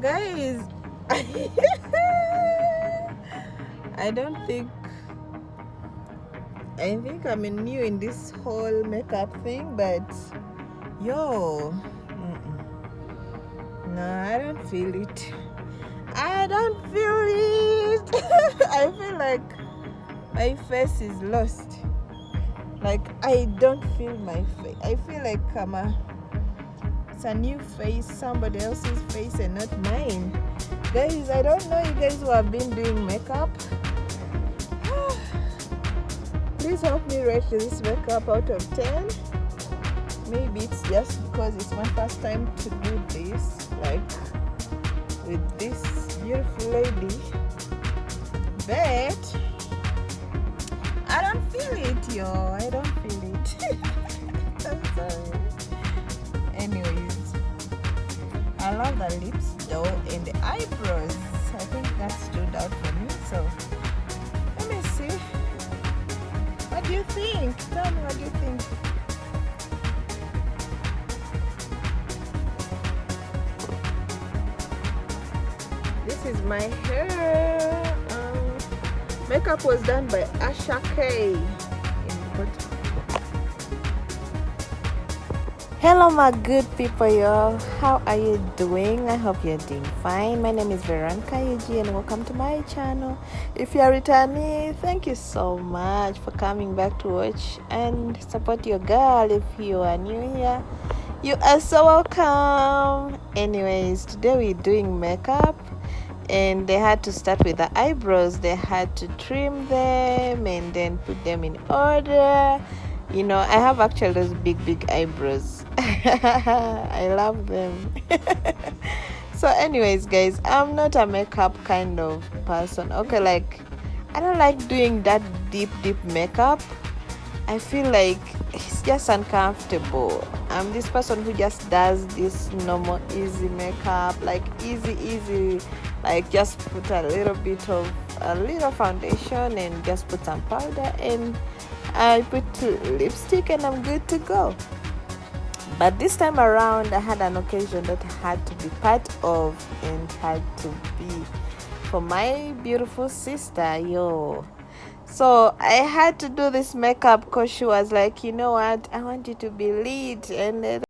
Guys, I don't think I think I'm new in this whole makeup thing, but yo, no, I don't feel it. I don't feel it. I feel like my face is lost. Like I don't feel my face. I feel like it's a new face, somebody else's face, and not mine. Guys, I don't know you guys who have been doing makeup. Please help me rate this makeup out of 10. Maybe it's just because it's my first time to do this, like with this beautiful lady. But I don't feel it, yo. I don't feel it. I'm sorry. Anyways, I love the lips though and the eyebrows. I think that stood out for me. So let me see. What do you think? Tell me, what do you think? This is my hair. Makeup was done by Asha K. Hello my good people, y'all. How are you doing? I hope you're doing fine. My name is Veronica Yuji and welcome to my channel. If you're returning, thank you so much for coming back to watch and support your girl. If you are new here, you are so welcome. Anyways, today we're doing makeup and they had to start with the eyebrows. They had to trim them and then put them in order. You know, I have actually those big eyebrows. I love them. So anyways, guys, I'm not a makeup kind of person. Okay, like I don't like doing that deep makeup. I feel like it's just uncomfortable. I'm this person who just does this normal easy makeup, like easy, like just put a little foundation and just put some powder and I put lipstick and I'm good to go. But this time around I had an occasion that I had to be part of and had to be for my beautiful sister, yo. So I had to do this makeup because she was like, you know what, I want you to be lit, and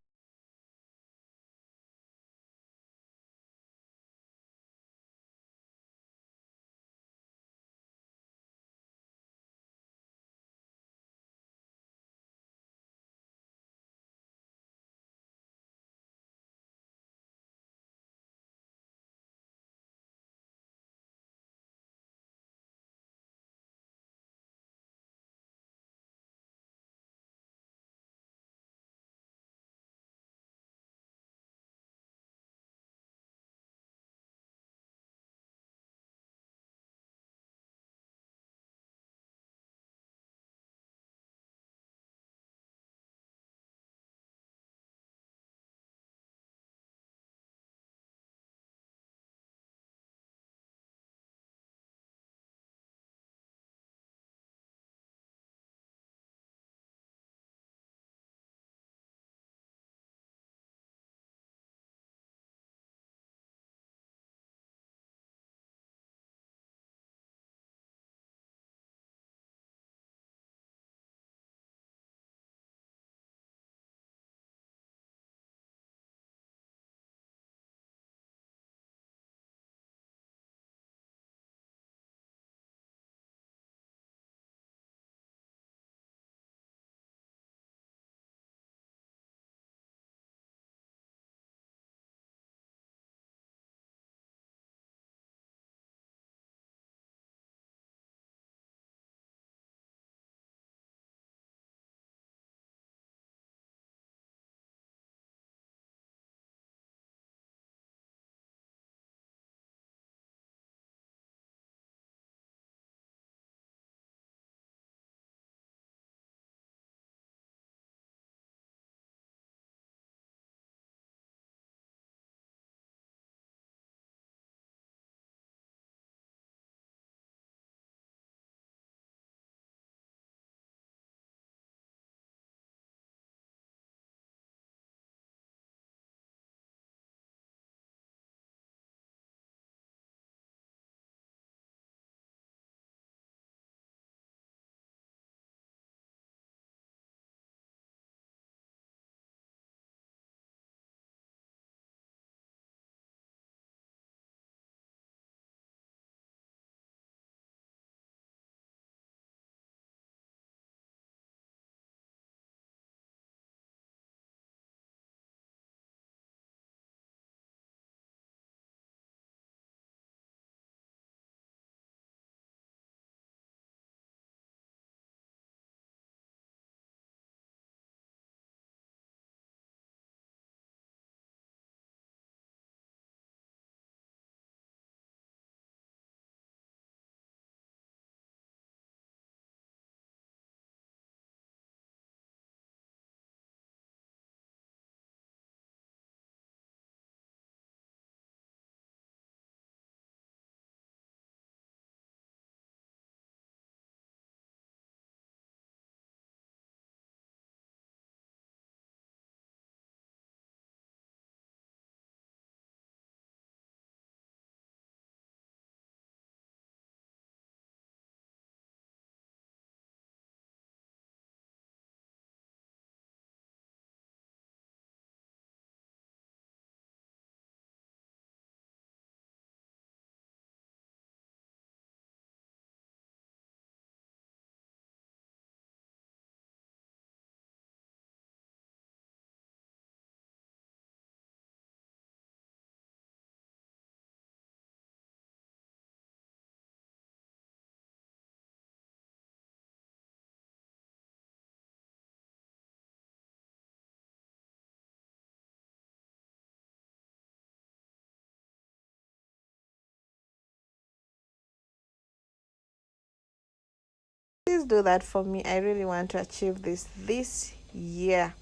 please do that for me. I really want to achieve this year.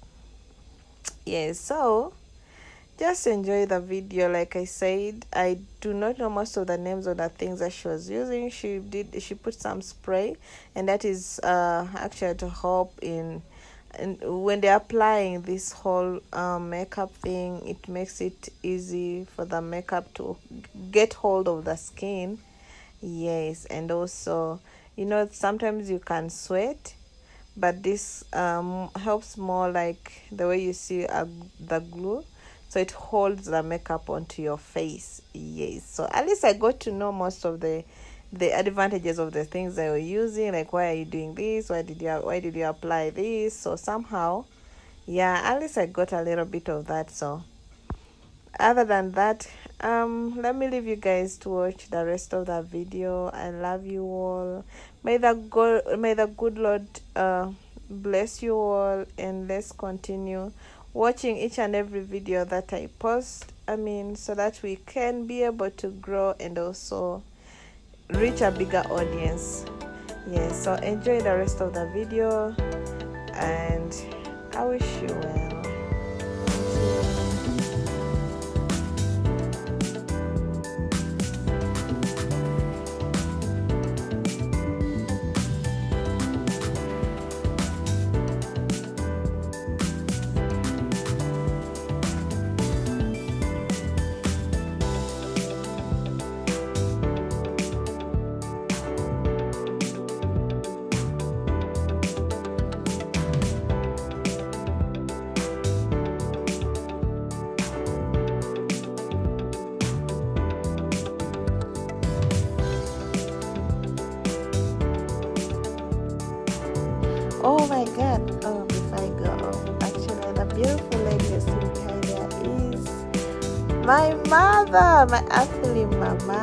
Yes, so just enjoy the video. Like I said, I do not know most of the names of the things that she was using. She put some spray, and that is actually to help in, and when they're applying this whole makeup thing, it makes it easy for the makeup to get hold of the skin. Yes, and also, sometimes you can sweat, but this helps more, like the way you see the glue, so it holds the makeup onto your face. Yes, so at least I got to know most of the advantages of the things they were using, like why are you doing this, why did you apply this. So somehow, yeah, at least I got a little bit of that. So other than that, let me leave you guys to watch the rest of the video. I love you all. May the good Lord bless you all, and let's continue watching each and every video that I post, so that we can be able to grow and also reach a bigger audience. Yes, so enjoy the rest of the video, and I wish you well. Oh my god, before I go off, actually the beautiful lady you see behind there is my mother, my earthly mama.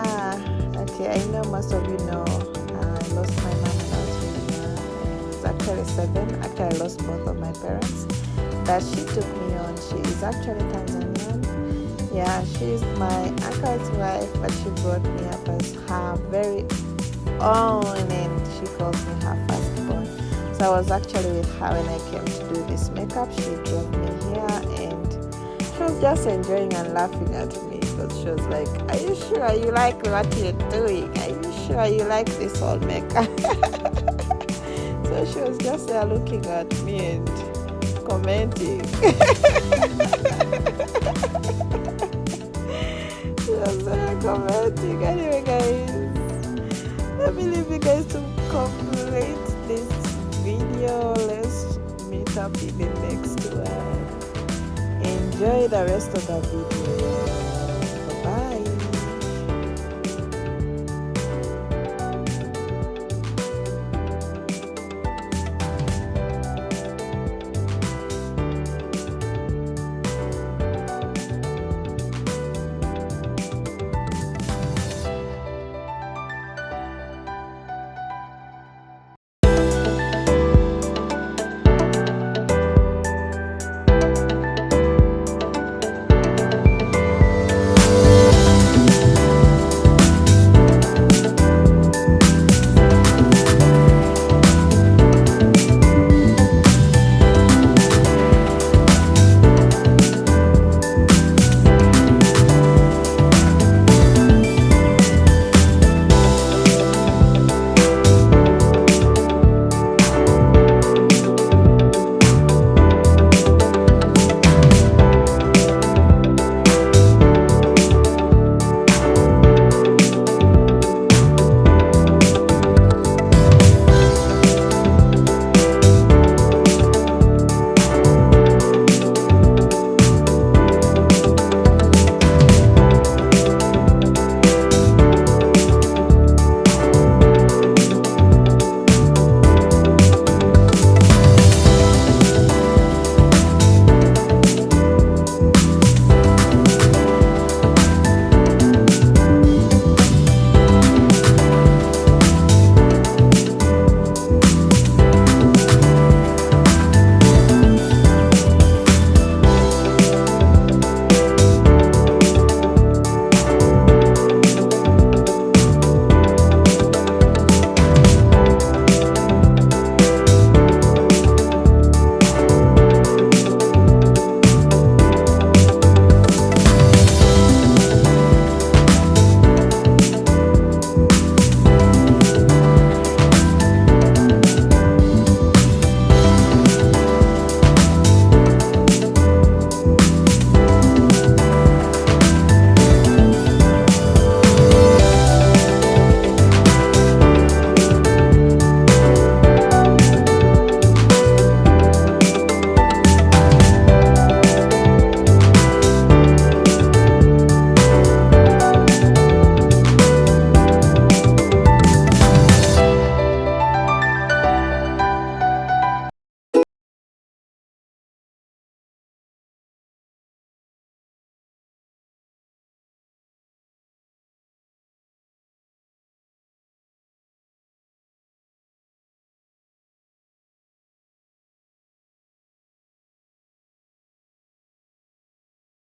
Okay, I know most of you know I lost my mom when I was really young. I was actually 7. Actually, I lost both of my parents, but she took me on. She is actually Tanzanian. Yeah, she's my uncle's wife, but she brought me up as her very own, and she calls me her firstborn. So I was actually with her when I came to do this makeup. She drove me here, and she was just enjoying and laughing at me, because she was like, are you sure you like what you're doing? Are you sure you like this whole makeup? So she was just there looking at me and commenting. She was there commenting. Anyway, guys, let me leave you guys to complete this video. Let's meet up in the next one. Enjoy the rest of the video.